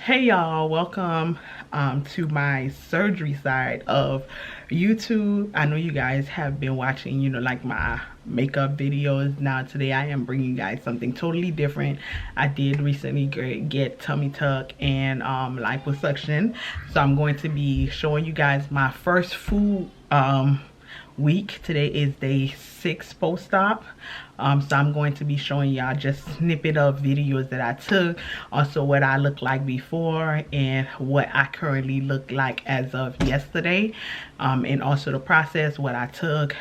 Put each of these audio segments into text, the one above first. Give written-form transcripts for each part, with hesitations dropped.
Hey y'all, welcome to my surgery side of YouTube. I know you guys have been watching, like my makeup videos. Now today I am bringing you guys something totally different. I did recently get tummy tuck and liposuction, so I'm going to be showing you guys my first full week. Today is day 6 post-op. So I'm going to be showing y'all just snippet of videos that I took, also what I looked like before and what I currently look like as of yesterday, and also the process, what I took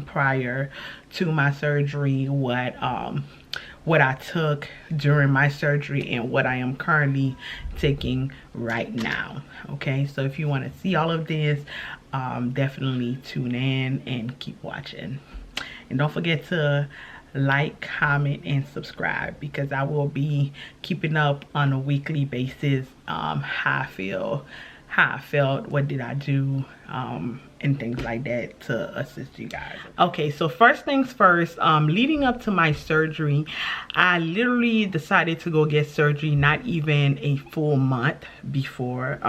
prior to my surgery, what I took during my surgery, and what I am currently taking right now. Okay, so if you want to see all of this, definitely tune in and keep watching, and don't forget to like, comment, and subscribe, because I will be keeping up on a weekly basis how I felt, what did I do, and things like that to assist you guys. Okay, so first things first, leading up to my surgery, I literally decided to go get surgery not even a full month before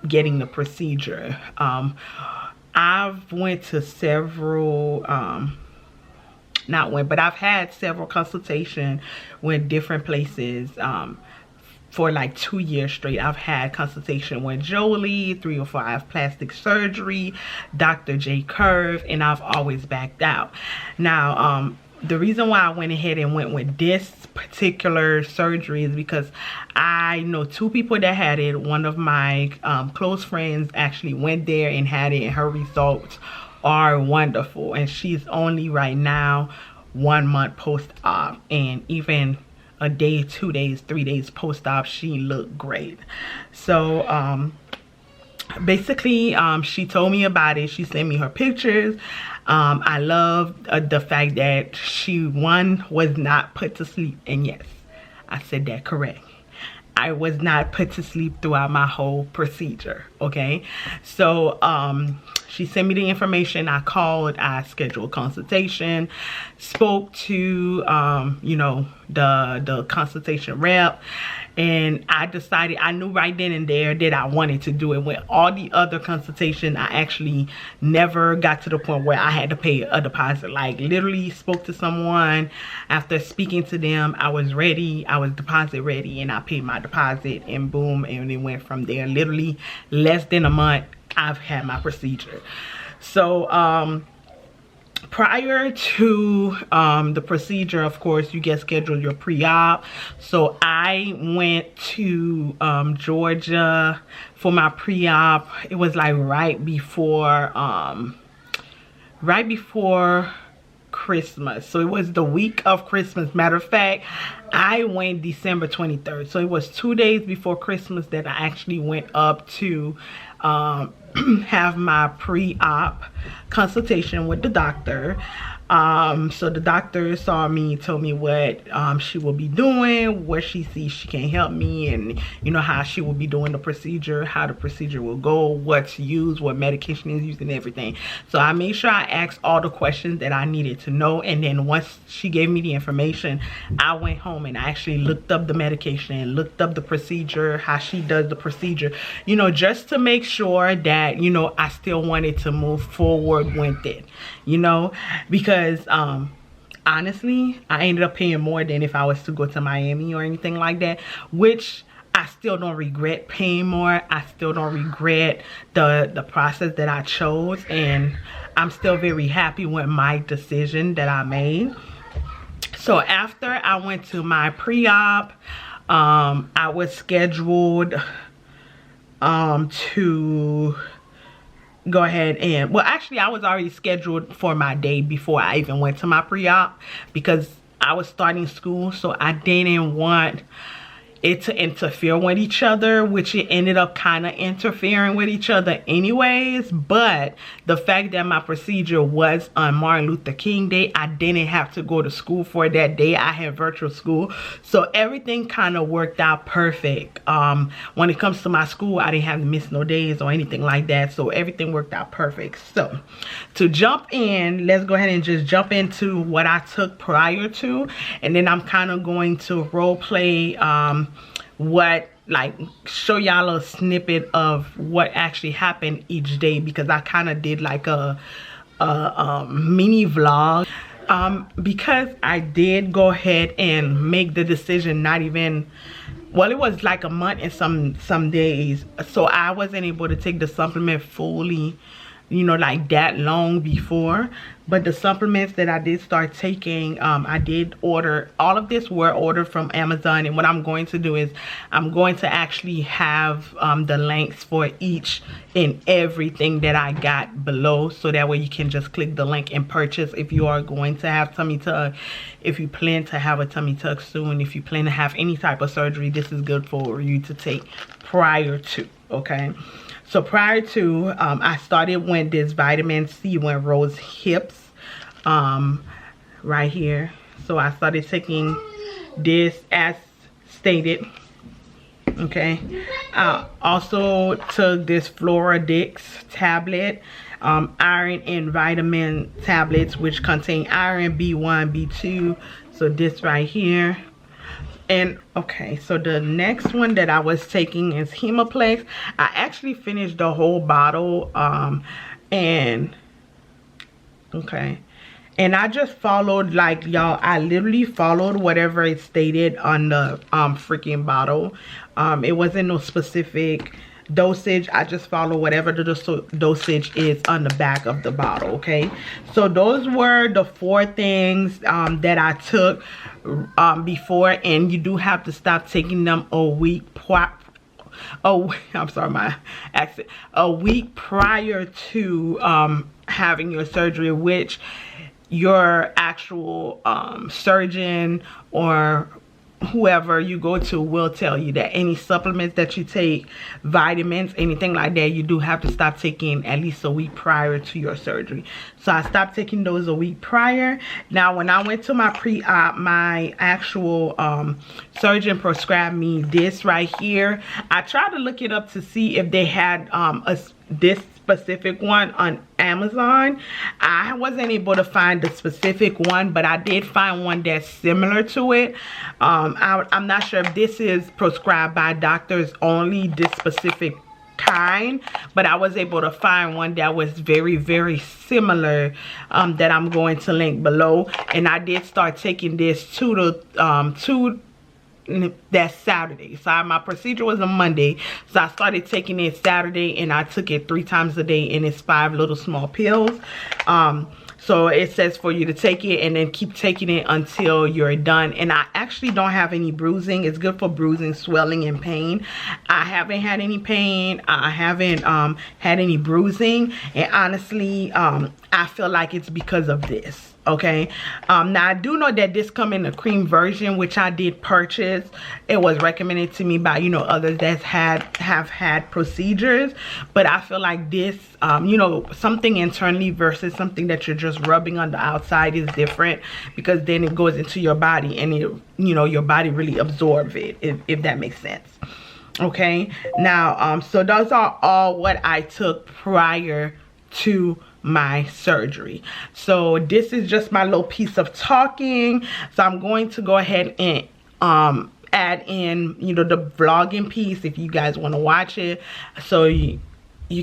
getting the procedure. I've went to several I've had several consultations with different places for like 2 years straight. I've had consultation with Jolie, 305 Plastic Surgery, Dr. J Curve, and I've always backed out. Now the reason why I went ahead and went with this particular surgery is because I know 2 people that had it. One of my close friends actually went there and had it, and her results are wonderful, and she's only right now 1 month post-op, and even a day, 2 days, 3 days post-op, she looked great. So basically she told me about it. She sent me her pictures. I love the fact that she, one, was not put to sleep, and yes, I said that correct. I was not put to sleep throughout my whole procedure. Okay, so she sent me the information. I called, I scheduled consultation, spoke to the consultation rep, and I decided, I knew right then and there that I wanted to do it. With all the other consultation, I actually never got to the point where I had to pay a deposit. Like, literally spoke to someone, after speaking to them, I was ready, I was deposit ready, and I paid my deposit, and boom, and it went from there. Literally less than a month, I've had my procedure. So prior to the procedure, of course, you get scheduled your pre-op. So I went to Georgia for my pre-op. It was like right before Christmas. So it was the week of Christmas. Matter of fact, I went December 23rd. So it was 2 days before Christmas that I actually went up to have my pre-op consultation with the doctor. So the doctor saw me, told me what she will be doing, where she sees she can help me, and how she will be doing the procedure, how the procedure will go, what's used, what medication is used, and everything. So I made sure I asked all the questions that I needed to know, and then once she gave me the information, I went home and I actually looked up the medication, looked up the procedure, how she does the procedure, just to make sure that I still wanted to move forward with it, because honestly, I ended up paying more than if I was to go to Miami or anything like that, which I still don't regret paying more. I still don't regret the process that I chose, and I'm still very happy with my decision that I made. So after I went to my pre-op, I was scheduled to go ahead and, well, actually I was already scheduled for my day before I even went to my pre-op, because I was starting school, so I didn't want it to interfere with each other, which it ended up kind of interfering with each other anyways. But the fact that my procedure was on Martin Luther King Day, I didn't have to go to school for that day. I had virtual school, so everything kind of worked out perfect. When it comes to my school, I didn't have to miss no days or anything like that, so everything worked out perfect. So to jump in, let's go ahead and just jump into what I took prior to, and then I'm kind of going to role play what, like, show y'all a snippet of what actually happened each day, because I kind of did like a mini vlog. Because I did go ahead and make the decision, not even, well, it was like a month and some days, so I wasn't able to take the supplement fully, you know, like that long before. But the supplements that I did start taking, I did order, all of this were ordered from Amazon. And what I'm going to do is I'm going to actually have the links for each and everything that I got below, so that way you can just click the link and purchase if you are going to have tummy tuck, if you plan to have a tummy tuck soon, if you plan to have any type of surgery. This is good for you to take prior to, okay? So prior to, I started with this vitamin C when Rose Hips, right here. So I started taking this as stated, okay? Also took this Floradix tablet, iron and vitamin tablets, which contain iron, B1, B2. So this right here. And okay, so the next one that I was taking is Hema-Plex. I actually finished the whole bottle, and okay, and I just followed, like, y'all, I literally followed whatever it stated on the freaking bottle. It wasn't no specific dosage. I just follow whatever the dosage is on the back of the bottle, okay? So those were the 4 things that I took before, and you do have to stop taking them a week I'm sorry, my accent, a week prior to having your surgery, which your actual surgeon or whoever you go to will tell you that any supplements that you take, vitamins, anything like that, you do have to stop taking at least a week prior to your surgery. So I stopped taking those a week prior. Now when I went to my pre-op, my actual surgeon prescribed me this right here. I tried to look it up to see if they had this specific one on Amazon. I wasn't able to find the specific one, but I did find one that's similar to it. I'm not sure if this is prescribed by doctors only, this specific kind, but I was able to find one that was very, very similar, that I'm going to link below. And I did start taking this that's Saturday. So my procedure was on Monday, so I started taking it Saturday, and I took it 3 times a day, and it's 5 little small pills. So it says for you to take it and then keep taking it until you're done. And I actually don't have any bruising. It's good for bruising, swelling, and pain. I haven't had any pain. I haven't had any bruising, and honestly, I feel like it's because of this. Okay, now I do know that this come in a cream version, which I did purchase. It was recommended to me by, you know, others that have had procedures, but I feel like this, you know, something internally versus something that you're just rubbing on the outside is different, because then it goes into your body and it, you know, your body really absorbs it, if that makes sense. Okay, now so those are all what I took prior to my surgery. So this is just my little piece of talking. So I'm going to go ahead and add in, you know, the vlogging piece if you guys want to watch it, so you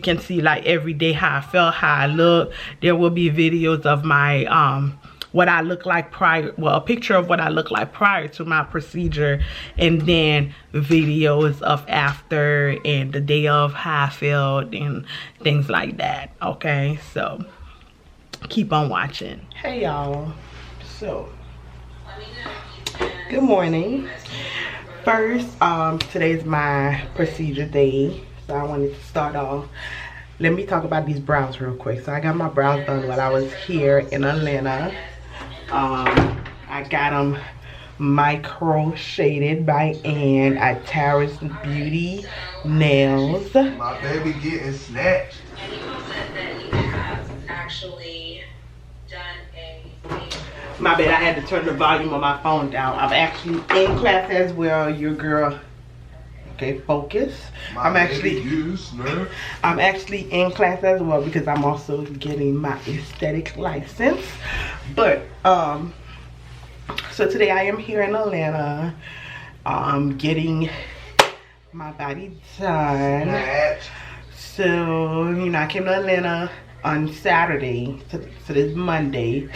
can see like every day how I felt, how I look. There will be videos of my what I look like prior, well, a picture of what I look like prior to my procedure, and then videos of after and the day of how I felt and things like that. Okay, so keep on watching. Hey y'all, so good morning. First, today's my procedure day, so I wanted to start off. Let me talk about these brows real quick. So I got my brows done while I was here in Atlanta. I got them micro shaded by Ann at Tara's Beauty Nails. My baby getting snatched. And you said that you have actually done a... My bad, I had to turn the volume on my phone down. I'm actually in class as well, your girl. Okay, focus. I'm actually in class as well, because I'm also getting my aesthetic license. But so today I am here in Atlanta, getting my body done. Snatch. So, you know, I came to Atlanta on Saturday to this Monday.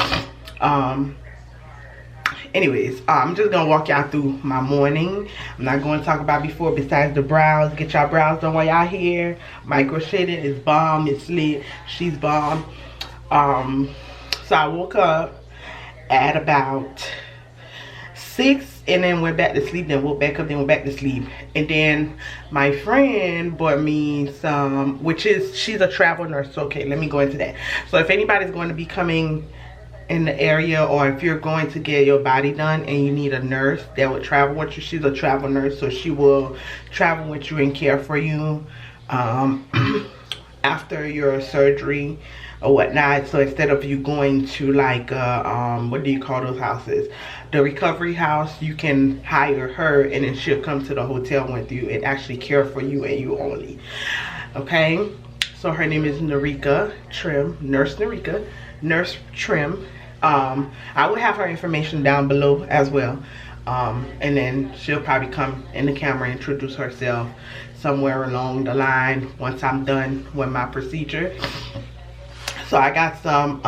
Anyways, I'm just gonna walk y'all through my morning. I'm not going to talk about before besides the brows. Get y'all brows done while y'all here. Micro shading is bomb. It's lit. She's bomb. So I woke up at about 6 and then went back to sleep, then woke back up, then went back to sleep. And then my friend bought me some, she's a travel nurse. So, okay, let me go into that. So if anybody's going to be coming in the area, or if you're going to get your body done and you need a nurse that would travel with you, she's a travel nurse, so she will travel with you and care for you after your surgery or whatnot. So instead of you going to like what do you call those houses, the recovery house, you can hire her and then she'll come to the hotel with you and actually care for you and you only. Okay, so her name is Narika Trim, Nurse Narika, Nurse Trim. I will have her information down below as well, and then she'll probably come in the camera and introduce herself somewhere along the line once I'm done with my procedure. So I got some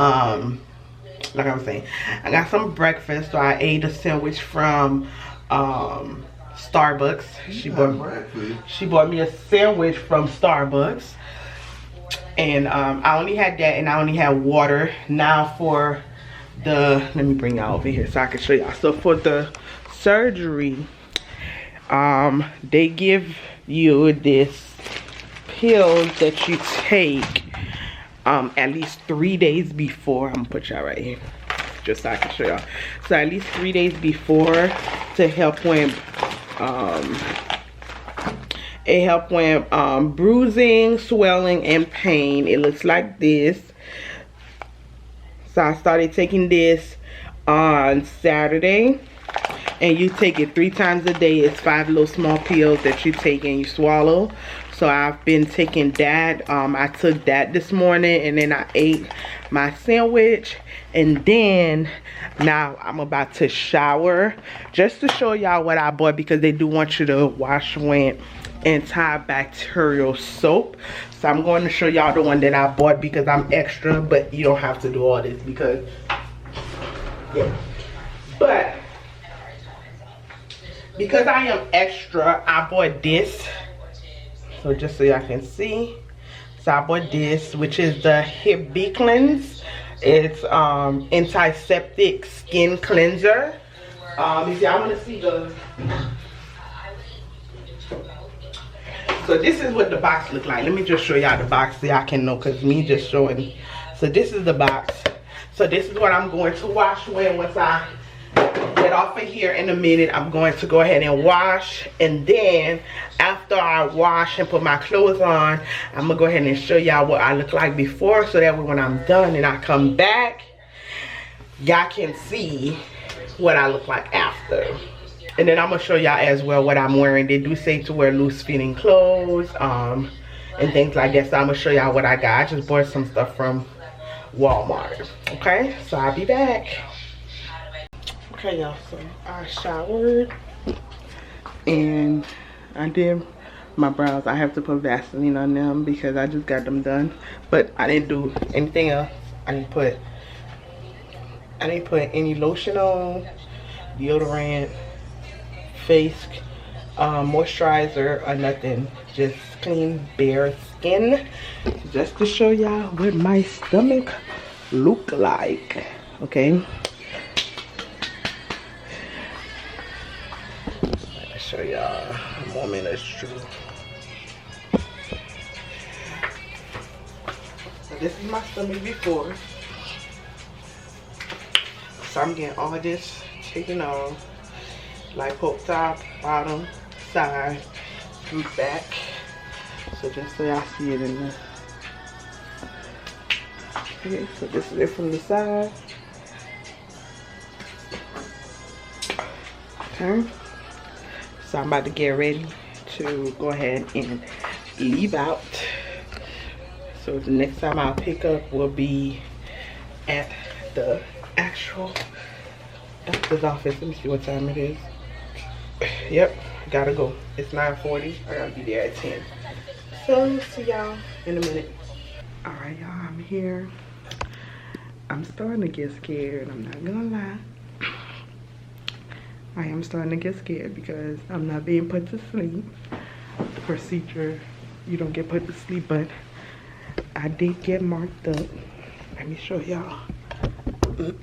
like I was saying, I got some breakfast. So I ate a sandwich from Starbucks. She bought me a sandwich from Starbucks, and I only had that, and I only had water. Now for the, let me bring y'all over here so I can show y'all. So for the surgery, they give you this pill that you take at least 3 days before. I'm gonna put y'all right here just so I can show y'all. So at least 3 days before, to help when it helps when bruising, swelling, and pain. It looks like this. So I started taking this on Saturday, and you take it 3 times a day. It's 5 little small pills that you take and you swallow. So I've been taking that. I took that this morning, and then I ate my sandwich, and then now I'm about to shower just to show y'all what I bought, because they do want you to wash with antibacterial soap. So I'm going to show y'all the one that I bought because I'm extra, but you don't have to do all this because yeah. But because I am extra, I bought this. So just so y'all can see, so I bought this, which is the Hema-Plex. It's antiseptic skin cleanser. If y'all want to see the, so this is what the box look like. Let me just show y'all the box so y'all can know, because me just showing. So this is the box. So this is what I'm going to wash with once I get off of here in a minute. I'm going to go ahead and wash, and then after I wash and put my clothes on, I'm gonna go ahead and show y'all what I look like before, so that way when I'm done and I come back, y'all can see what I look like after. And then I'm gonna show y'all as well what I'm wearing. They do say to wear loose fitting clothes and things like that. So I'm gonna show y'all what I got. I just bought some stuff from Walmart. Okay, so I'll be back. Okay, y'all, so I showered and I did my brows. I have to put Vaseline on them because I just got them done, but I didn't do anything else. I didn't put any lotion on, deodorant, face moisturizer, or nothing. Just clean bare skin, just to show y'all what my stomach look like. Okay, let's show y'all a moment of truth. So this is my stomach before. So I'm getting all this taken off, like poke top, bottom, side, and back. So just so y'all see it in there. Okay, so this is it from the side. Okay. So I'm about to get ready to go ahead and leave out. So the next time I'll pick up will be at the actual doctor's office. Let me see what time it is. Yep, gotta go. It's 9:40. I gotta be there at 10. So see y'all in a minute. All right, y'all, I'm here. I'm starting to get scared. I'm not gonna lie. I am starting to get scared because I'm not being put to sleep. The procedure, you don't get put to sleep, but I did get marked up. Let me show y'all. So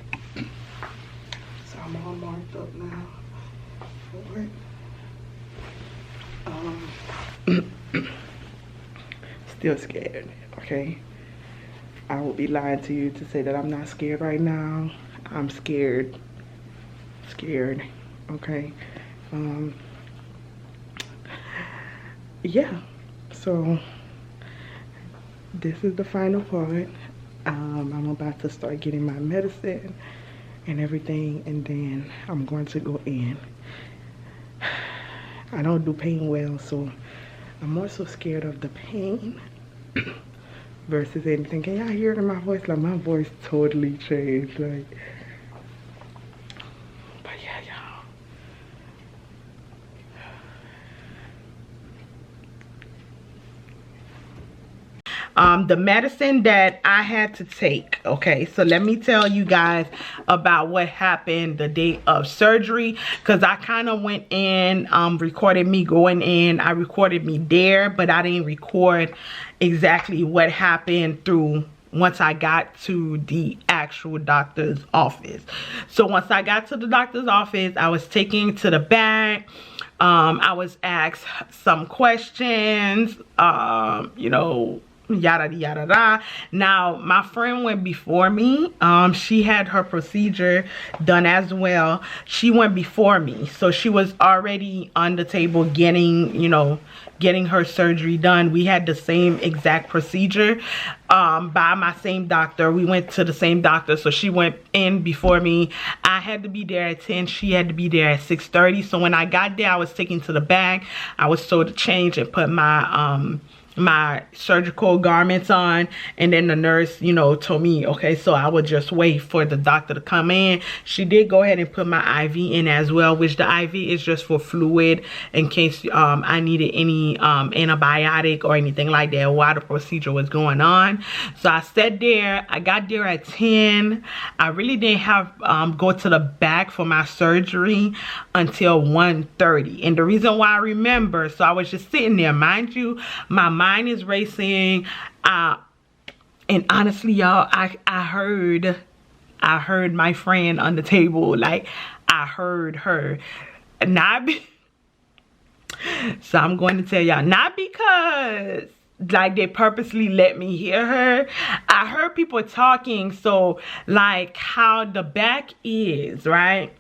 I'm all marked up now for it. Still scared, okay? I would be lying to you to say that I'm not scared right now. I'm scared. Scared, okay? Yeah, so this is the final part. I'm about to start getting my medicine and everything, and then I'm going to go in. I don't do pain well, so I'm more so scared of the pain versus anything. Can y'all hear it in my voice? Like, my voice totally changed. Like, but yeah, y'all. The medicine that I had to take, okay, so let me tell you guys about what happened the day of surgery, because I kind of went in, recorded me going in. I recorded me there, but I didn't record exactly what happened through once I got to the actual doctor's office. So once I got to the doctor's office, I was taken to the back. I was asked some questions, you know, yada yada yada. Now my friend went before me. She had her procedure done as well. She went before me, so she was already on the table getting, you know, getting her surgery done. We had the same exact procedure by my same doctor. We went to the same doctor, so she went in before me. I had to be there at 10. She had to be there at 6:30. So when I got there, I was taken to the back. I was told to change and put my my surgical garments on, and then the nurse, you know, told me, okay, so I would just wait for the doctor to come in. She did go ahead and put my IV in as well, which the IV is just for fluid in case I needed any antibiotic or anything like that while the procedure was going on. So I sat there. I got there at 10. I really didn't have go to the back for my surgery until 1:30. And the reason why I remember, so I was just sitting there, mind you, my mind is racing, and honestly, y'all, I heard my friend on the table. Like, I heard her. So I'm going to tell y'all, not because like they purposely let me hear her. I heard people talking. So like how the back is, right?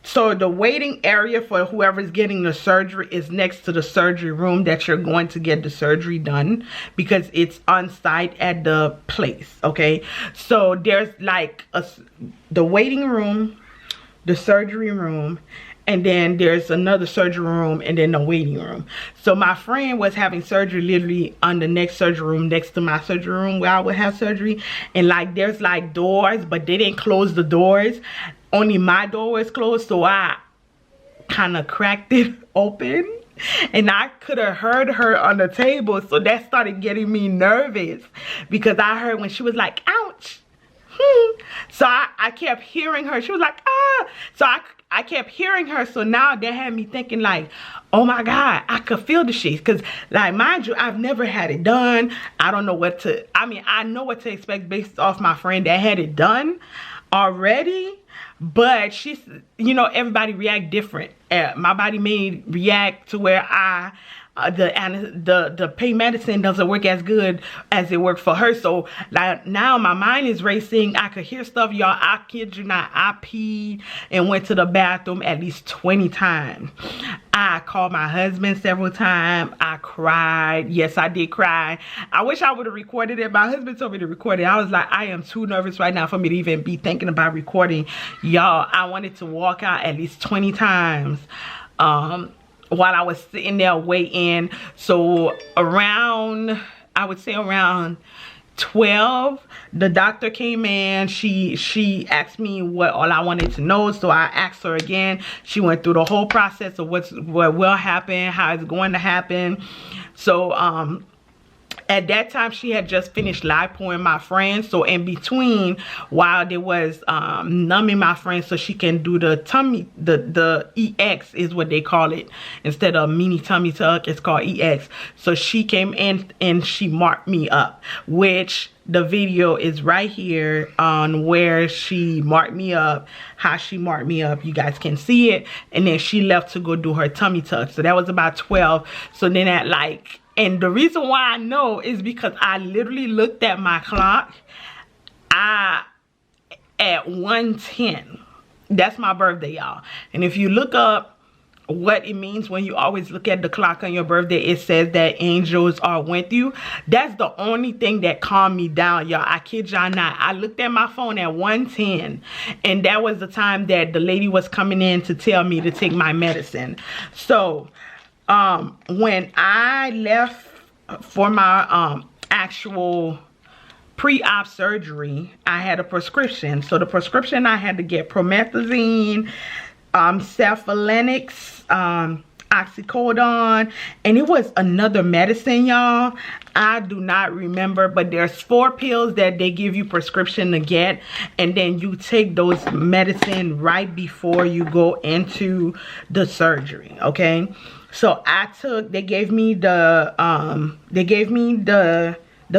So the waiting area for whoever's getting the surgery is next to the surgery room that you're going to get the surgery done, because it's on site at the place, okay? So there's like the waiting room, the surgery room, and then there's another surgery room, and then the waiting room. So my friend was having surgery literally on the next surgery room next to my surgery room where I would have surgery. And like there's like doors, but they didn't close the doors. Only my door was closed, so I kind of cracked it open. And I could have heard her on the table, so that started getting me nervous. Because I heard when she was like, ouch. So I kept hearing her. She was like, ah. So I kept hearing her, so now that had me thinking like, oh my God, I could feel the shit. Because like, mind you, I've never had it done. I don't know what to, I mean, I know what to expect based off my friend that had it done already. But she's, you know, everybody react different. My body may react to where the pain medicine doesn't work as good as it worked for her. So like now my mind is racing. I could hear stuff, y'all. I kid you not, I peed and went to the bathroom at least 20 times. I called my husband several times. I cried. Yes, I did cry. I wish I would have recorded it. My husband told me to record it. I was like, I am too nervous right now for me to even be thinking about recording. Y'all, I wanted to walk out at least 20 times while I was sitting there waiting. So around, I would say around 12, the doctor came in. She asked me what all I wanted to know, so I asked her again. She went through the whole process of what will happen, how it's going to happen. So at that time, she had just finished lipoing my friend. So in between, while there was numbing my friend so she can do the tummy, the EX is what they call it. Instead of mini tummy tuck, it's called EX. So she came in and she marked me up, which the video is right here on where she marked me up, how she marked me up. You guys can see it. And then she left to go do her tummy tuck. So that was about 12. So then at like, and the reason why I know is because I literally looked at my clock at 1:10. That's my birthday, y'all. And if you look up what it means when you always look at the clock on your birthday, it says that angels are with you. That's the only thing that calmed me down, y'all. I kid y'all not. I looked at my phone at 1:10, and that was the time that the lady was coming in to tell me to take my medicine. So when I left for my actual pre-op surgery, I had a prescription. So the prescription, I had to get promethazine, cephalenics, oxycodone, and it was another medicine, y'all. I do not remember, but there's 4 pills that they give you prescription to get, and then you take those medicine right before you go into the surgery. Okay, so they gave me the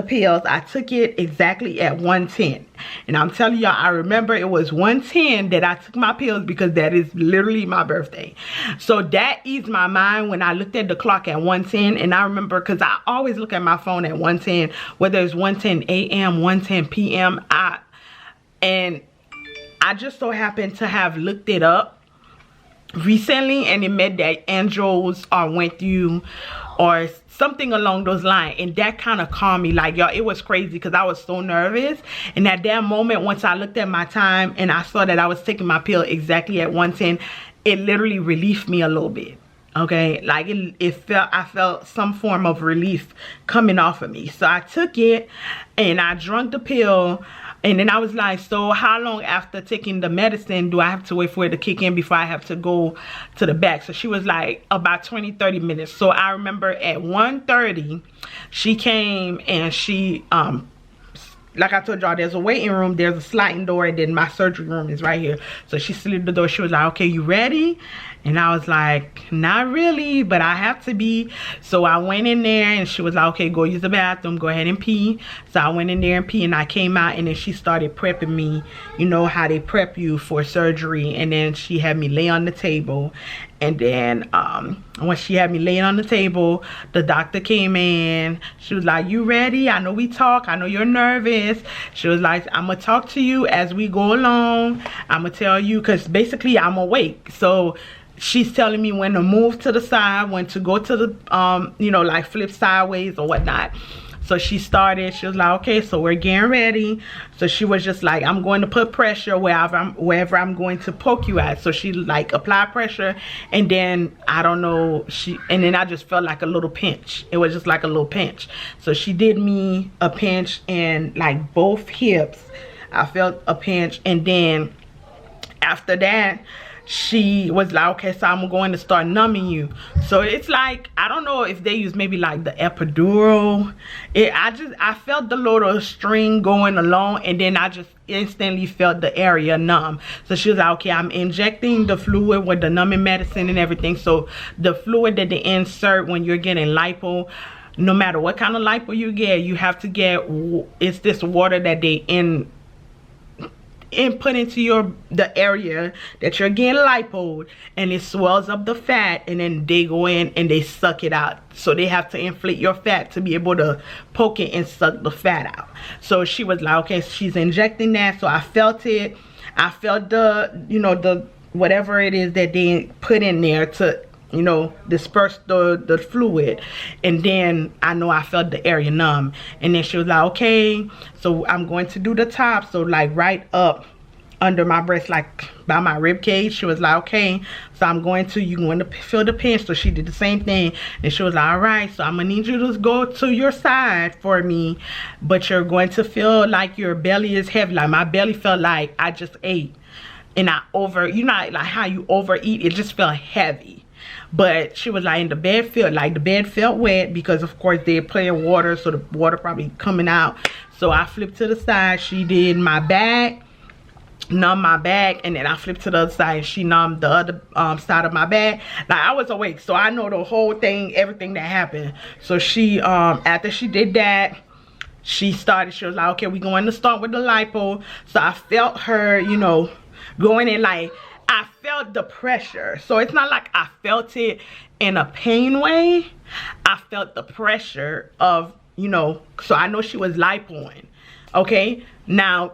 pills. I took it exactly at 1:10, and I'm telling y'all, I remember it was 1:10 that I took my pills because that is literally my birthday. So that eased my mind when I looked at the clock at 1:10, and I remember because I always look at my phone at 1:10, whether it's 1:10 a.m., 1:10 p.m. And I just so happened to have looked it up recently, and it meant that angels are with you or something along those lines, and that kind of calmed me. Like, y'all, it was crazy because I was so nervous, and at that moment, once I looked at my time and I saw that I was taking my pill exactly at 1:10, it literally relieved me a little bit. Okay, like I felt some form of relief coming off of me. So I took it and I drank the pill. And then I was like, so how long after taking the medicine do I have to wait for it to kick in before I have to go to the back? So she was like, about 20-30 minutes. So I remember at 1:30, she came and she, like I told y'all, there's a waiting room, there's a sliding door, and then my surgery room is right here. So she slid the door. She was like, okay, you ready? And I was like, not really, but I have to be. So I went in there and she was like, okay, go use the bathroom, go ahead and pee. So I went in there and pee, and I came out, and then she started prepping me. You know how they prep you for surgery. And then she had me lay on the table. And then when she had me laying on the table, the doctor came in. She was like, you ready? I know we talk. I know you're nervous. She was like, I'm going to talk to you as we go along. I'm going to tell you, because basically I'm awake. So she's telling me when to move to the side, when to go to the, you know, like flip sideways or whatnot. So she started, she was like, okay, so we're getting ready. So she was just like, I'm going to put pressure wherever I'm going to poke you at. So she like applied pressure, and then I don't know, and then I just felt like a little pinch. It was just like a little pinch. So she did me a pinch in like both hips. I felt a pinch, and then after that, she was like, okay, so I'm going to start numbing you. So it's like, I don't know if they use maybe like the epidural. I felt the little string going along, and then I just instantly felt the area numb. So she was like, okay, I'm injecting the fluid with the numbing medicine and everything. So the fluid that they insert when you're getting lipo, no matter what kind of lipo you get, you have to get, it's this water that they input into the area that you're getting lipoed, and it swells up the fat, and then they go in and they suck it out. So they have to inflate your fat to be able to poke it and suck the fat out. So she was like, okay, she's injecting that. So I felt it. I felt the, you know, the whatever it is that they put in there to, you know, disperse the fluid. And then I know I felt the area numb. And then she was like, okay, so I'm going to do the top. So like right up under my breast, like by my rib cage. She was like, okay, so I'm going to, you going to feel the pinch. So she did the same thing, and she was like, all right, so I'm gonna need you to go to your side for me, but you're going to feel like your belly is heavy. Like my belly felt like I just ate, and I you know, like how you overeat, it just felt heavy. But she was like, in the bed felt like the bed felt wet, because of course they're playing water, so the water probably coming out. So I flipped to the side, she did my back, numb my back, and then I flipped to the other side and she numbed the other side of my back. Like I was awake, so I know the whole thing, everything that happened. So she after she did that, she was like, okay, we're going to start with the lipo. So I felt her, you know, going in, like I felt the pressure. So it's not like I felt it in a pain way. I felt the pressure of, you know, so I know she was lipoing. Okay, now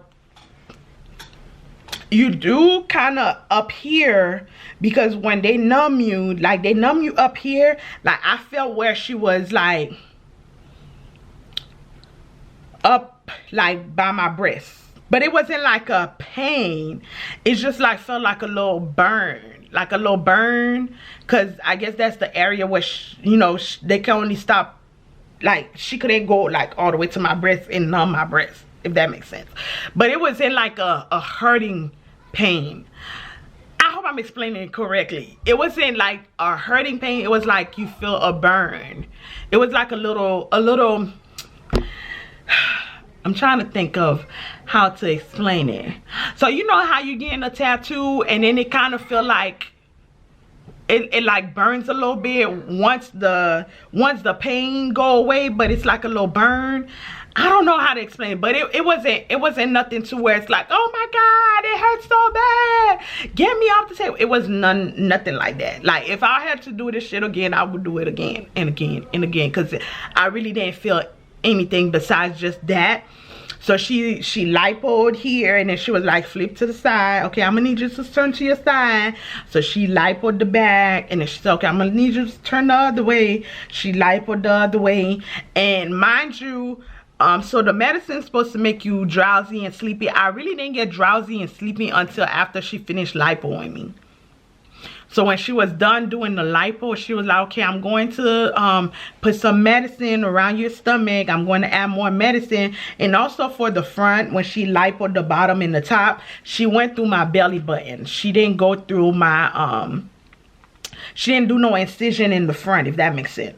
you do kind of up here, because when they numb you, like they numb you up here, like I felt where she was like up like by my breast, but it wasn't like a pain. It's just like felt like a little burn, because I guess that's the area where you know, they can only stop, like she couldn't go like all the way to my breast and numb my breast, if that makes sense. But it was in like a hurting pain. I hope I'm explaining it correctly. It wasn't like a hurting pain, it was like you feel a burn. It was like a little I'm trying to think of how to explain it. So you know how you getting a tattoo and then it kind of feel like it like burns a little bit once the pain go away, but it's like a little burn. I don't know how to explain it, but it wasn't nothing to where it's like, oh my god, it hurts so bad, get me off the table. It was nothing like that. Like if I had to do this shit again, I would do it again and again and again, because I really didn't feel anything besides just that. So she lipoed here, and then she was like, flip to the side. Okay, I'm gonna need you to turn to your side. So she lipoed the back, and then she said, okay, I'm gonna need you to turn the other way. She lipoed the other way. And mind you, so the medicine's supposed to make you drowsy and sleepy. I really didn't get drowsy and sleepy until after she finished lipoing me. So when she was done doing the lipo, she was like, okay, I'm going to put some medicine around your stomach. I'm going to add more medicine. And also for the front, when she lipoed the bottom and the top, she went through my belly button. She didn't go through my, she didn't do no incision in the front, if that makes sense.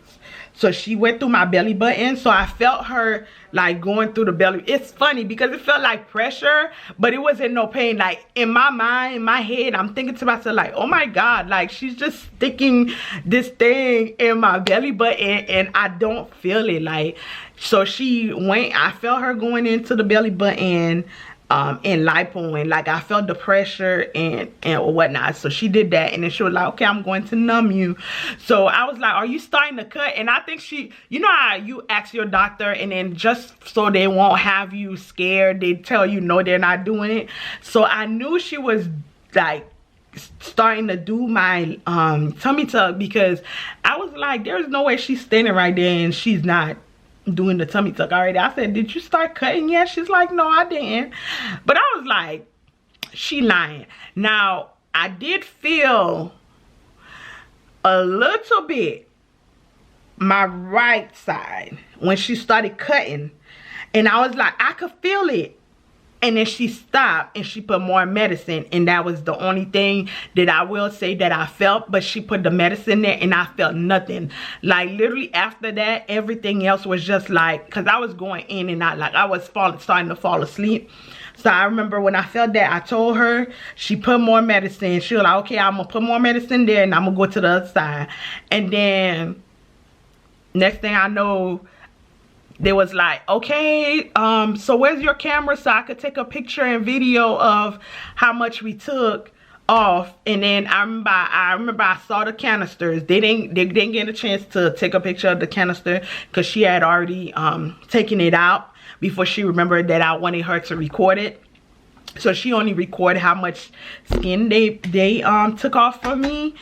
So she went through my belly button. So I felt her like going through the belly. It's funny because it felt like pressure, but it wasn't no pain. Like in my mind, in my head, I'm thinking to myself like, oh my god, like she's just sticking this thing in my belly button and I don't feel it. Like, so she went, I felt her going into the belly button and lipoing. Like I felt the pressure and whatnot. So she did that, and then she was like, okay, I'm going to numb you. So I was like, are you starting to cut? And I think she, you know how you ask your doctor and then just so they won't have you scared, they tell you no, they're not doing it. So I knew she was like starting to do my tummy tuck, because I was like, there's no way she's standing right there and she's not doing the tummy tuck already. I said, did you start cutting yet? She's like, no, I didn't. But I was like, she lying. Now I did feel a little bit my right side when she started cutting, and I was like, I could feel it. And then she stopped and she put more medicine, and that was the only thing that I will say that I felt. But she put the medicine there and I felt nothing. Like literally after that, everything else was just like, because I was going in and out, like I was starting to fall asleep. So I remember when I felt that, I told her, she put more medicine. She was like, okay, I'm gonna put more medicine there and I'm gonna go to the other side. And then next thing I know, they was like, okay, so where's your camera so I could take a picture and video of how much we took off. And then I remember I saw the canisters. They didn't get a chance to take a picture of the canister because she had already taken it out before she remembered that I wanted her to record it. So she only recorded how much skin they took off for me.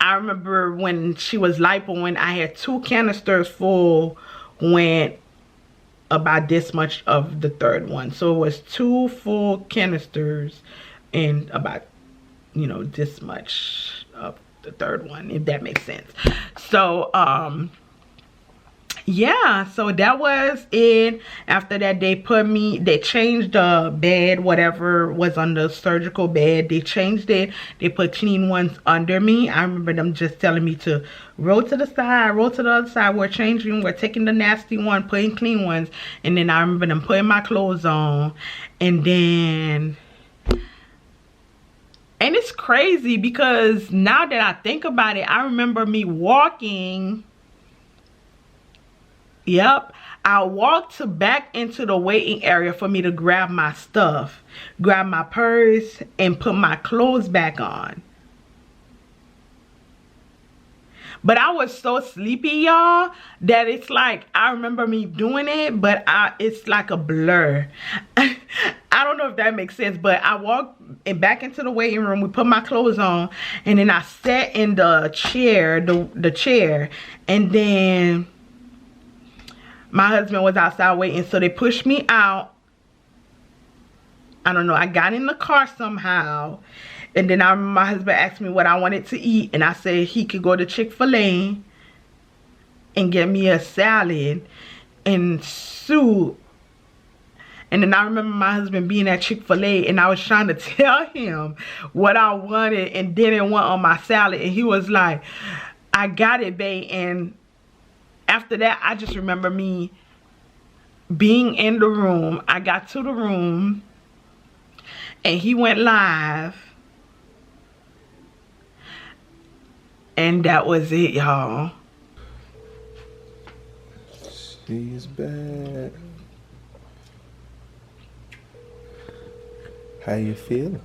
I remember when she was lipo, when I had 2 canisters full, went about this much of the third one. So it was 2 full canisters and about, you know, this much of the third one, if that makes sense. So yeah, so that was it. After that, they changed the bed, whatever was on the surgical bed, they changed it. They put clean ones under me. I remember them just telling me to roll to the side, roll to the other side. We're changing, we're taking the nasty one, putting clean ones. And then I remember them putting my clothes on. And then, and it's crazy because now that I think about it, I remember me walking. Yep, I walked back into the waiting area for me to grab my stuff, grab my purse, and put my clothes back on. But I was so sleepy, y'all, that it's like, I remember me doing it, but it's like a blur. I don't know if that makes sense, but I walked back into the waiting room. We put my clothes on, and then I sat in the chair, the chair, and then my husband was outside waiting, so they pushed me out. I don't know, I got in the car somehow. And then my husband asked me what I wanted to eat. And I said he could go to Chick-fil-A and get me a salad and soup. And then I remember my husband being at Chick-fil-A, and I was trying to tell him what I wanted and didn't want on my salad. And he was like, I got it, babe. And after that, I just remember me being in the room. I got to the room and he went live. And that was it, y'all. She's back. How you feeling?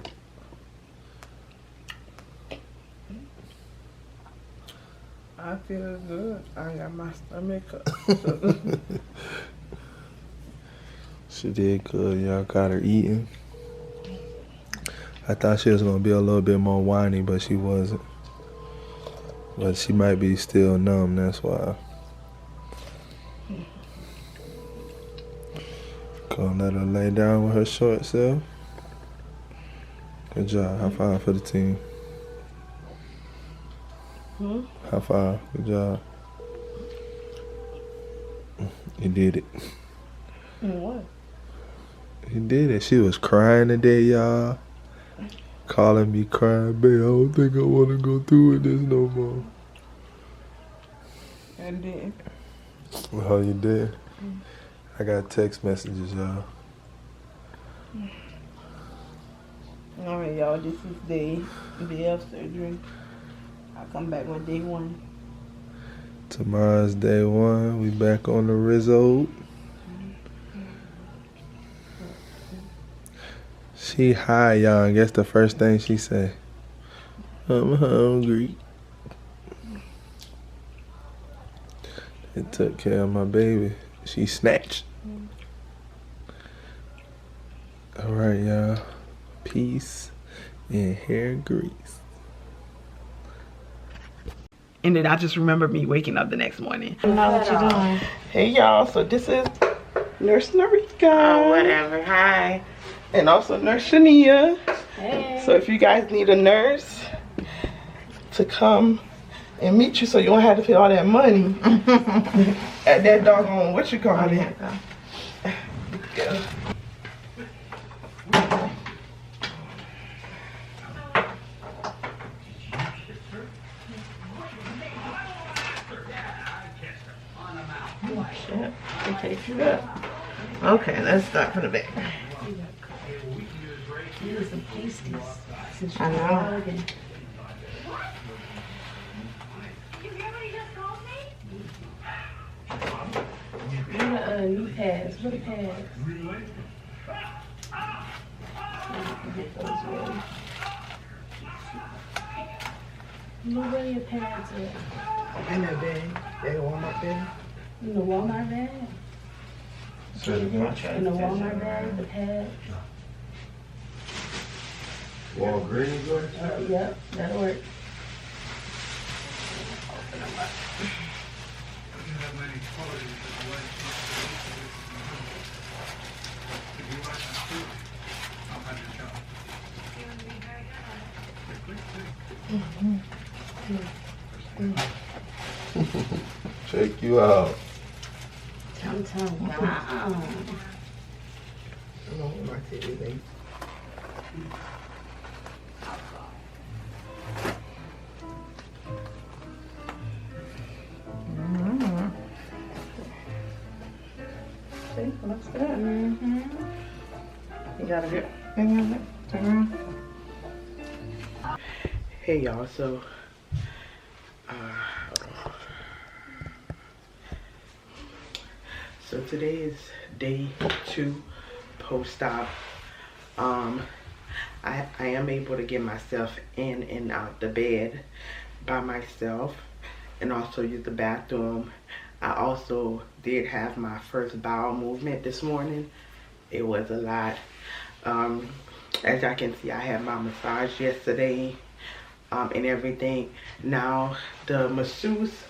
I feel good. I got my stomach up. She did good. Y'all got her eating. I thought she was going to be a little bit more whiny, but she wasn't. But she might be still numb, that's why. Gonna let her lay down with her short self. Good job. High five for the team. High five. Good job. You did it. What? You did it. She was crying today, y'all. Calling me crying, babe, I don't think I want to go through with this no more. I did. Oh, you did? I got text messages, y'all. Alright, y'all, this is day of surgery. I'll come back with day 1. Tomorrow's day 1. We back on the Rizzo. She high, y'all, and guess the first thing she said, I'm hungry. It took care of my baby. She snatched. All right, y'all. Peace and hair grease. And then I just remember me waking up the next morning. I know what you're doing. Hey, y'all. So this is Nurse Narika. Oh, whatever. Hi. And also Nurse Shania. Hey. So if you guys need a nurse to come and meet you so you don't have to pay all that money at that doggone, what you call it? Yeah. Shit, it takes you up. Okay, let's start from the back. Some pasties. I know. What are new pads? What are pads? Get those ready. Where are your pads at? In that bag, that Walmart bag. In the Walmart bag? Say it again. In the Walmart bag, the pads? Walgreens, Yep, that'll work. Check you out. Tum tum yum. How long will my titty be? See, looks good. You got a good thing on it? Turn around. Hey y'all, so today is day 2 post-op. I am able to get myself in and out the bed by myself and also use the bathroom. I also did have my first bowel movement this morning. It was a lot. As y'all can see, I had my massage yesterday and everything. Now, the masseuse,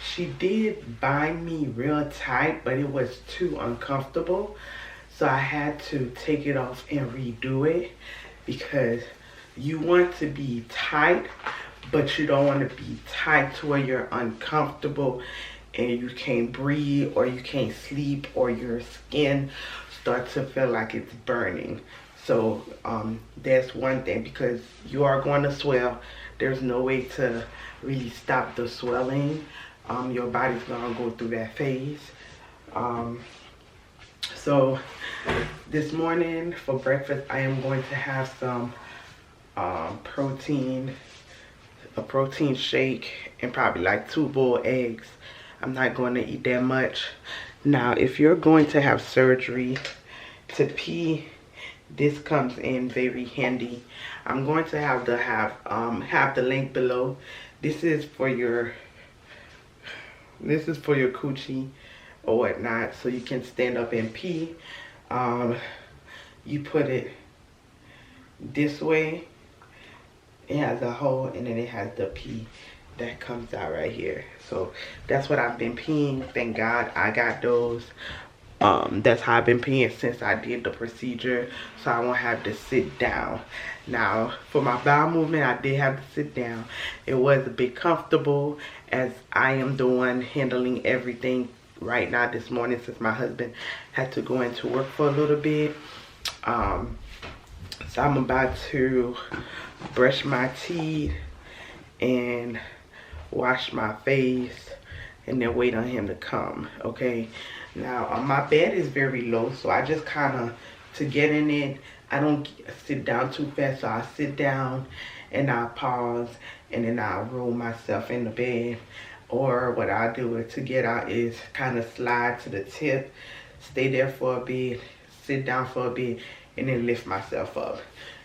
she did bind me real tight, but it was too uncomfortable. So I had to take it off and redo it because you want to be tight, but you don't want to be tight to where you're uncomfortable and you can't breathe or you can't sleep or your skin starts to feel like it's burning. So that's one thing, because you are going to swell. There's no way to really stop the swelling. Your body's gonna go through that phase. So this morning for breakfast, I am going to have some a protein shake and probably like 2 boiled eggs. I'm not going to eat that much. Now, if you're going to have surgery, to pee, this comes in very handy. I'm going to have the link below. This is for your coochie or whatnot, so you can stand up and pee. You put it this way. It has a hole and then it has the pee that comes out right here. So that's what I've been peeing. Thank God I got those. That's how I've been peeing since I did the procedure, so I won't have to sit down. Now, for my bowel movement, I did have to sit down. It was a bit comfortable as I am the one handling everything right now this morning since my husband had to go into work for a little bit. So I'm about to brush my teeth and wash my face and then wait on him to come, okay? Now, my bed is very low, so I just kind of, to get in it, I don't sit down too fast, so I sit down and I pause and then I roll myself in the bed. Or what I do is, to get out, is kind of slide to the tip, stay there for a bit, sit down for a bit, and then lift myself up.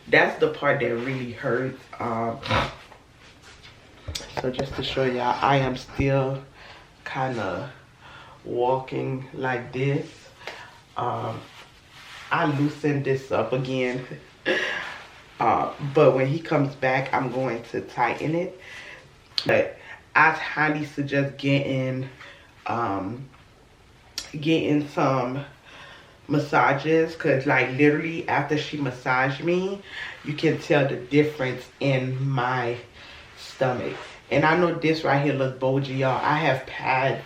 That's the part that really hurts. So just to show y'all, I am still kind of walking like this. I loosened this up again. But when he comes back, I'm going to tighten it. But I highly suggest getting some massages, because like literally after she massaged me, you can tell the difference in my stomach. And I know this right here looks bulgy, y'all. I have pads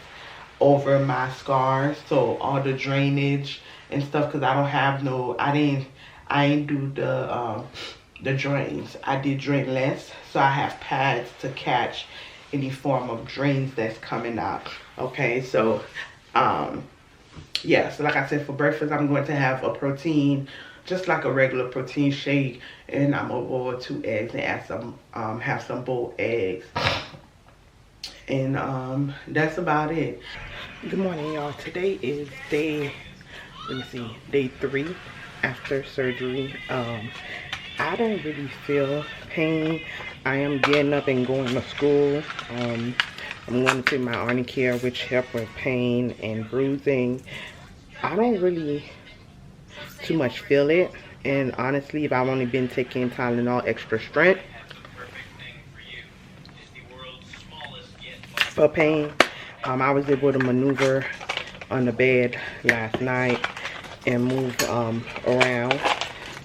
over my scars, so all the drainage and stuff, because I don't have no, I ain't do the drains. I did drain less, so I have pads to catch any form of drains that's coming out. Okay, so yeah, so like I said, for breakfast I'm going to have a protein, just like a regular protein shake, and I'm gonna boil 2 eggs and add some have some boiled eggs. And that's about it. Good morning, y'all. Today is day 3 after surgery. I don't really feel pain. I am getting up and going to school. I'm going to take my Arnica, which helps with pain and bruising. I don't really too much feel it, and honestly, if I've only been taking Tylenol extra strength for pain, I was able to maneuver on the bed last night and move around.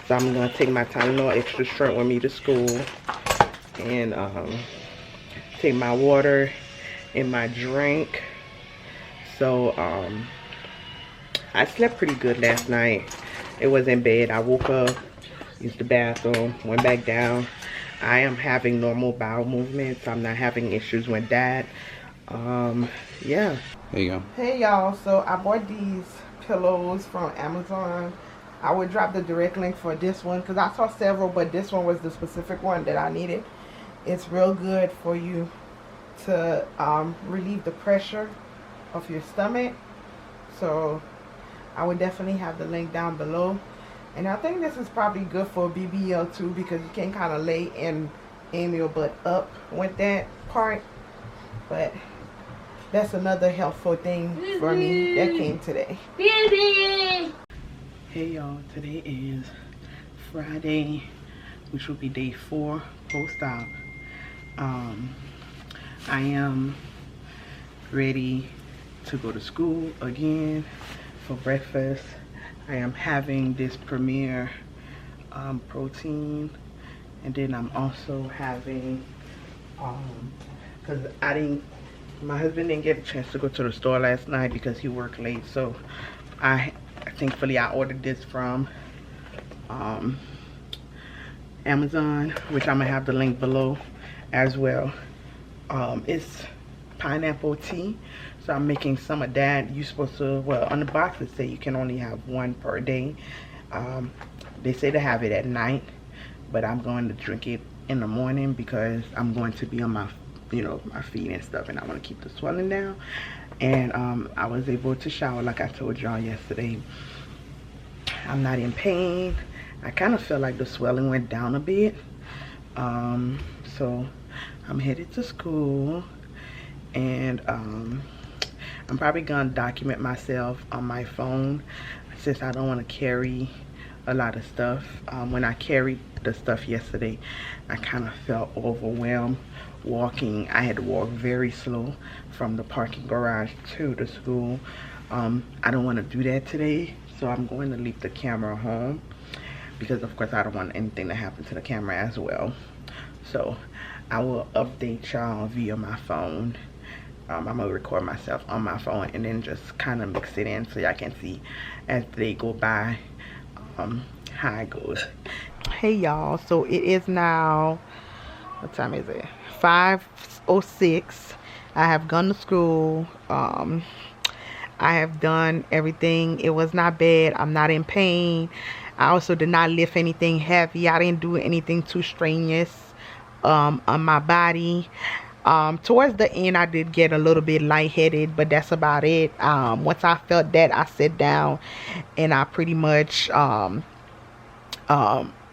So I'm gonna take my Tylenol extra strength with me to school, and take my water and my drink. So I slept pretty good last night. It was in bed. I woke up, used the bathroom, went back down. I am having normal bowel movements. I'm not having issues with that. Yeah. There you go. Hey y'all, so I bought these pillows from Amazon. I would drop the direct link for this one because I saw several, but this one was the specific one that I needed. It's real good for you to relieve the pressure of your stomach. So I would definitely have the link down below. And I think this is probably good for BBL too, because you can kind of lay and aim your butt up with that part. But that's another helpful thing for me that came today. Hey y'all, today is Friday, which will be day 4 post-op. I am ready to go to school again for breakfast. I am having this Premier protein, and then I'm also having because my husband didn't get a chance to go to the store last night because he worked late, so thankfully I ordered this from Amazon, which I'm gonna have the link below as well. It's pineapple tea, so I'm making some of that. You're supposed to, well, on the box it say you can only have 1 per day. They say to have it at night, but I'm going to drink it in the morning because I'm going to be on my, my feet and stuff, and I want to keep the swelling down. And I was able to shower like I told y'all yesterday. I'm not in pain. I kind of feel like the swelling went down a bit. So I'm headed to school, and I'm probably gonna document myself on my phone since I don't want to carry a lot of stuff. When I carried the stuff yesterday, I kind of felt overwhelmed walking. I had to walk very slow from the parking garage to the school. I don't want to do that today, so I'm going to leave the camera home because of course I don't want anything to happen to the camera as well. So I will update y'all via my phone. I'm gonna record myself on my phone and then just kind of mix it in so y'all can see as they go by how it goes. Hey y'all, so it is now, what time is it? 5:06. I have gone to school. I have done everything. It was not bad. I'm not in pain. I also did not lift anything heavy. I didn't do anything too strenuous on my body. Towards the end I did get a little bit lightheaded, but that's about it. Once I felt that, I sat down and I pretty much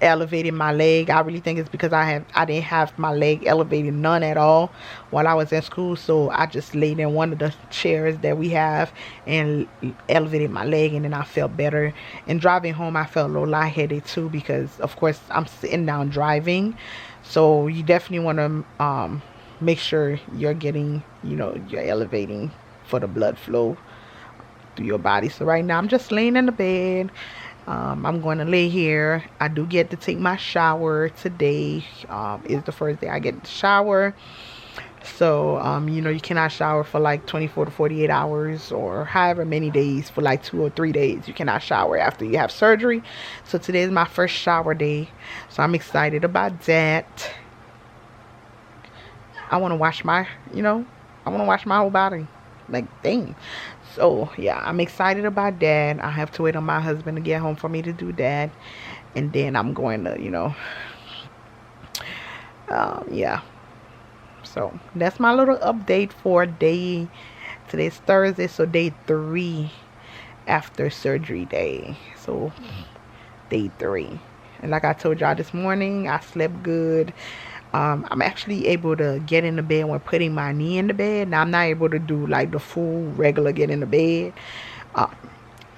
elevated my leg. I really think it's because I didn't have my leg elevated none at all while I was in school, so I just laid in one of the chairs that we have and elevated my leg, and then I felt better. And driving home I felt a little lightheaded too because of course I'm sitting down driving, so you definitely want to make sure you're getting, you're elevating for the blood flow through your body. So right now I'm just laying in the bed. I'm going to lay here. I do get to take my shower today. Is the first day I get to shower. So you cannot shower for like 24 to 48 hours or however many days. For like 2 or 3 days you cannot shower after you have surgery. So today is my first shower day, so I'm excited about that. I want to wash my, I want to wash my whole body. Like, dang. So, yeah, I'm excited about that. I have to wait on my husband to get home for me to do that. And then I'm going to, yeah. So, that's my little update for today's Thursday. So, day 3 after surgery day. So, day 3. And like I told y'all this morning, I slept good. I'm actually able to get in the bed when putting my knee in the bed. Now I'm not able to do like the full regular get in the bed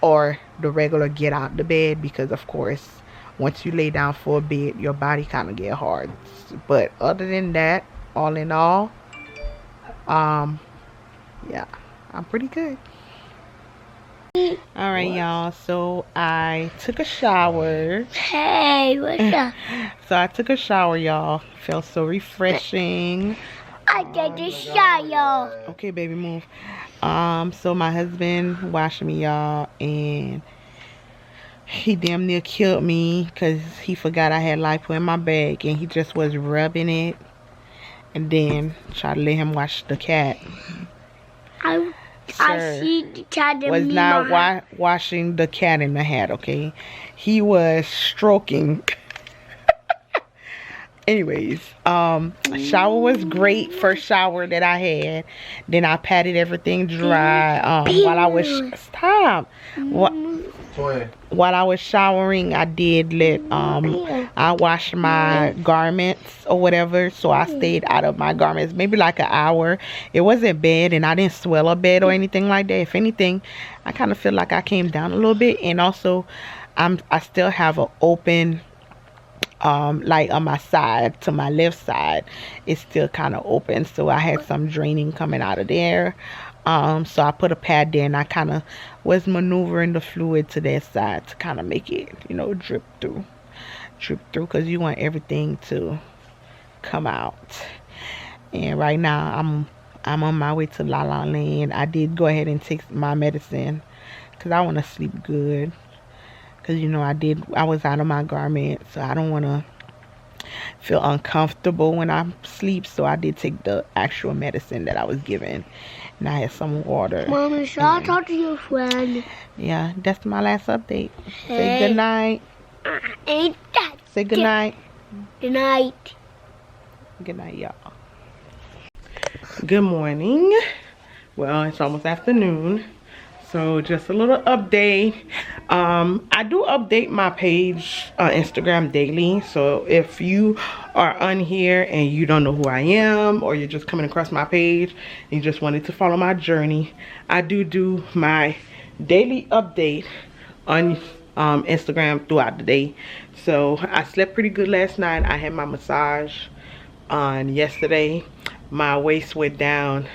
or the regular get out the bed, because of course once you lay down for a bit your body kind of get hard. But other than that, all in all, yeah, I'm pretty good. All right, y'all, so I took a shower. Hey, what's up? So I took a shower, y'all. Felt so refreshing. I get the shower. Okay, baby, move. So my husband washing me, y'all, and he damn near killed me because he forgot I had Lipo in my bag, and he just was rubbing it, and then tried to let him wash the cat. I see the cat in Was me, not washing the cat in the hat, okay? He was stroking. Anyways, shower was great. First shower that I had. Then I patted everything dry. While I was while I was showering, I did let I washed my garments or whatever. So I stayed out of my garments maybe like an hour. It wasn't bad, and I didn't swell a bed or anything like that. If anything, I kind of feel like I came down a little bit, and also I still have an open. Like on my side, to my left side, it's still kind of open, so I had some draining coming out of there. So I put a pad there, and I kind of was maneuvering the fluid to that side to kind of make it, you know, drip through, because you want everything to come out. And right now I'm on my way to La La Land. I did go ahead and take my medicine because I want to sleep good. Because, you know, I was out of my garment, so I don't want to feel uncomfortable when I sleep. So I did take the actual medicine that I was given. And I had some water. Mommy, should I talk to your friend? Yeah, that's my last update. Say good night. Ain't that? Say good night. Good night. Good night, y'all. Good morning. Well, it's almost afternoon. So just a little update. I do update my page on Instagram daily. So if you are on here and you don't know who I am, or you're just coming across my page and you just wanted to follow my journey, I do my daily update on Instagram throughout the day. So I slept pretty good last night. I had my massage on yesterday. My waist went down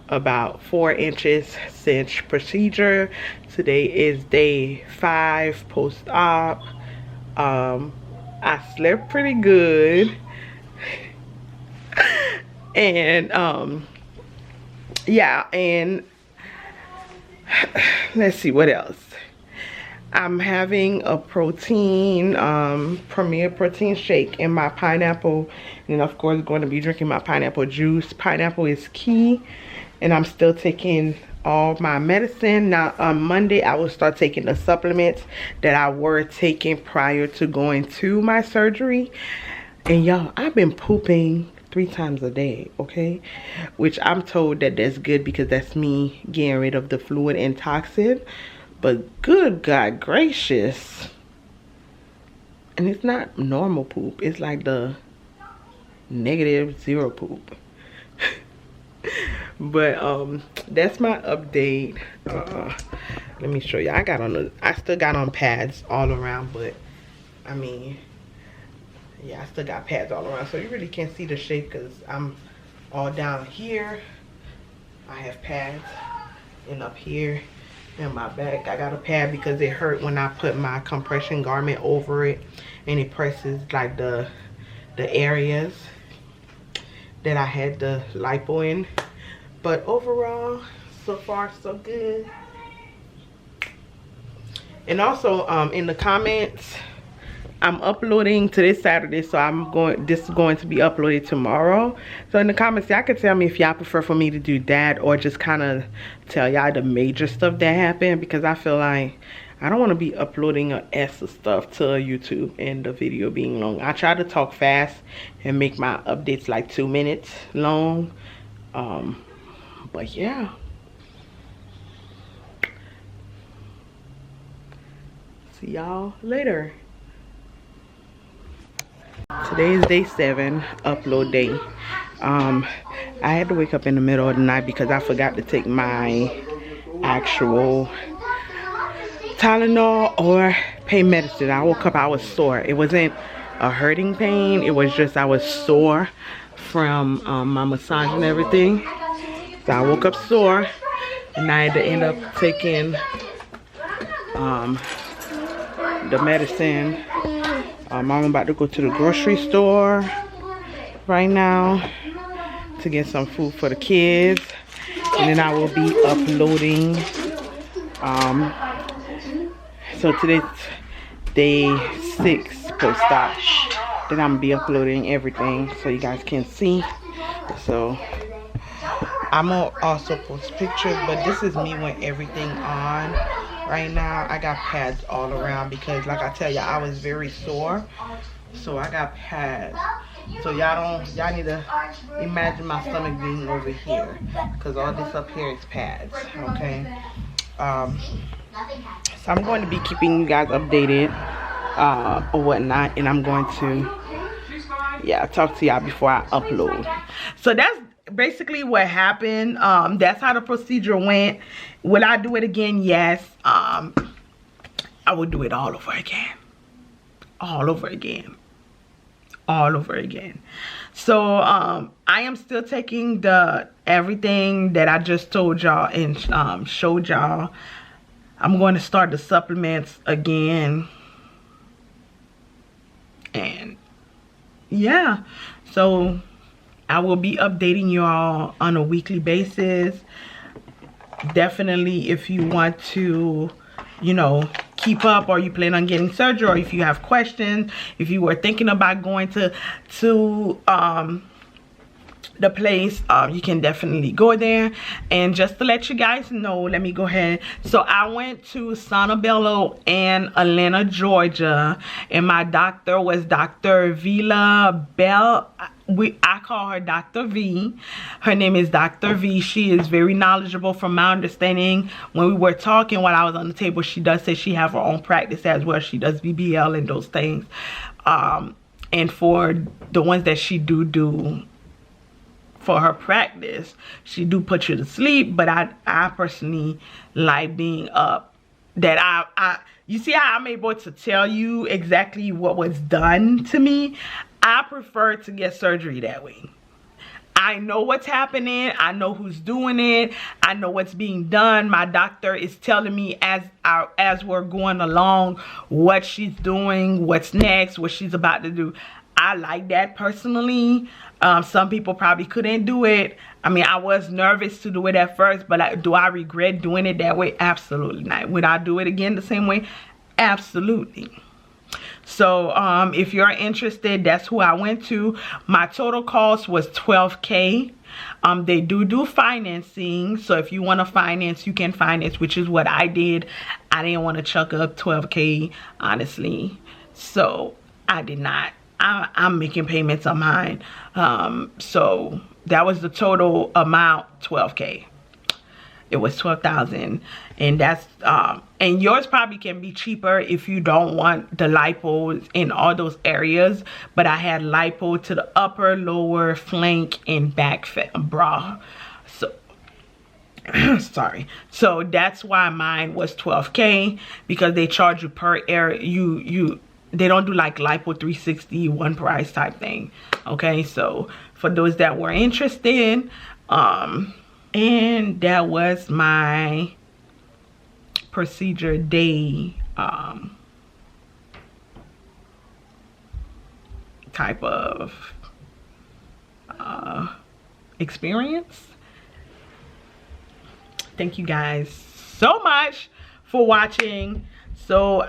about 4 inches since procedure. Today is day 5 post-op. I slept pretty good. And yeah, and let's see what else. I'm having a protein Premier protein shake in my pineapple, and of course going to be drinking my pineapple juice. Pineapple is key. And I'm still taking all my medicine. Now on Monday I will start taking the supplements that I were taking prior to going to my surgery. And y'all, I've been pooping 3 times a day, okay? Which I'm told that that's good because that's me getting rid of the fluid and toxin. But good God gracious. And it's not normal poop. It's like the -0 poop. But that's my update. Let me show you. I still got on pads all around, but I mean, yeah, I still got pads all around, so you really can't see the shape because I'm all down here. I have pads, and up here in my back I got a pad because it hurt when I put my compression garment over it, and it presses like the areas that I had the lipo in. But overall, so far so good. And also in the comments, I'm uploading to this Saturday, so this is going to be uploaded tomorrow. So in the comments, y'all can tell me if y'all prefer for me to do that or just kind of tell y'all the major stuff that happened, because I feel like I don't want to be uploading an S of stuff to YouTube and the video being long. I try to talk fast and make my updates like 2 minutes long. But yeah. See y'all later. Today is day 7, upload day. I had to wake up in the middle of the night because I forgot to take my actual Tylenol or pain medicine. I woke up, I was sore. It wasn't a hurting pain, it was just I was sore from my massage and everything. So I woke up sore, and I had to end up taking the medicine. I'm about to go to the grocery store right now to get some food for the kids, and then I will be uploading. So today's day 6 post-op. Then I'm gonna be uploading everything so you guys can see. So I'm gonna also post pictures, but this is me with everything on right now. I got pads all around because, like I tell you, I was very sore, so I got pads. So y'all need to imagine my stomach being over here, because all this up here is pads. Okay. So I'm going to be keeping you guys updated or whatnot, and I'm going to talk to y'all before I upload. So that's basically what happened. That's how the procedure went. Will I do it again? Yes. I will do it all over again. All over again. So I am still taking everything that I just told y'all and showed y'all. I'm going to start the supplements again, and yeah, so I will be updating you all on a weekly basis. Definitely, if you want to, you know, keep up, or you plan on getting surgery, or if you have questions, if you were thinking about going to the place, you can definitely go there. And just to let you guys know, let me go ahead. So I went to Sonobello in Atlanta, Georgia, and my doctor was Dr. Villadolid. I call her Dr. V. Her name is Dr. V. She is very knowledgeable. From my understanding, when we were talking while I was on the table, she does say she has her own practice as well. She does BBL and those things. And for the ones that she do for her practice, she do put you to sleep. But I personally like being up. You see how I'm able to tell you exactly what was done to me? I prefer to get surgery that way. I know what's happening. I know who's doing it. I know what's being done. My doctor is telling me as we're going along what she's doing, what's next, what she's about to do. I like that personally. Some people probably couldn't do it. I mean, I was nervous to do it at first, but do I regret doing it that way? Absolutely not. Would I do it again the same way? Absolutely. So if you're interested, that's who I went to. My total cost was $12K. They do financing, so if you want to finance, you can finance, which is what I did. I didn't want to chuck up $12K, honestly, so I did not. I'm making payments on mine. So that was the total amount, $12K. It was $12,000, and that's and yours probably can be cheaper if you don't want the lipo in all those areas. But I had lipo to the upper, lower, flank, and back bra. So sorry. So that's why mine was $12K, because they charge you per area. They don't do like lipo 360 one price type thing. Okay, so for those that were interested, and that was my procedure day type of experience. Thank you guys so much for watching. So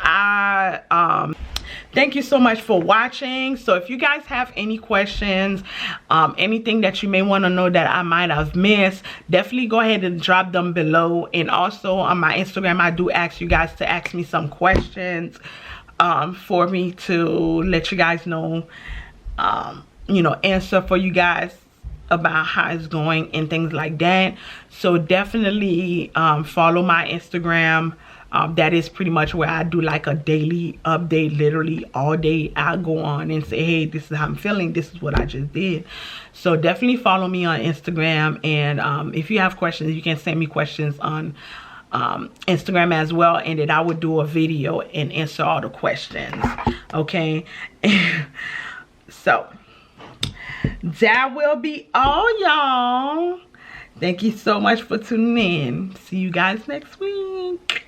thank you so much for watching. So if you guys have any questions, anything that you may want to know that I might have missed, definitely go ahead and drop them below. And also on my Instagram, I do ask you guys to ask me some questions for me to let you guys know, you know, answer for you guys about how it's going and things like that. So definitely follow my Instagram. That is pretty much where I do like a daily update. Literally all day I go on and say, hey, this is how I'm feeling, this is what I just did. So definitely follow me on Instagram. And if you have questions, you can send me questions on Instagram as well, and then I would do a video and answer all the questions. Okay. So that will be all, y'all. Thank you so much for tuning in. See you guys next week.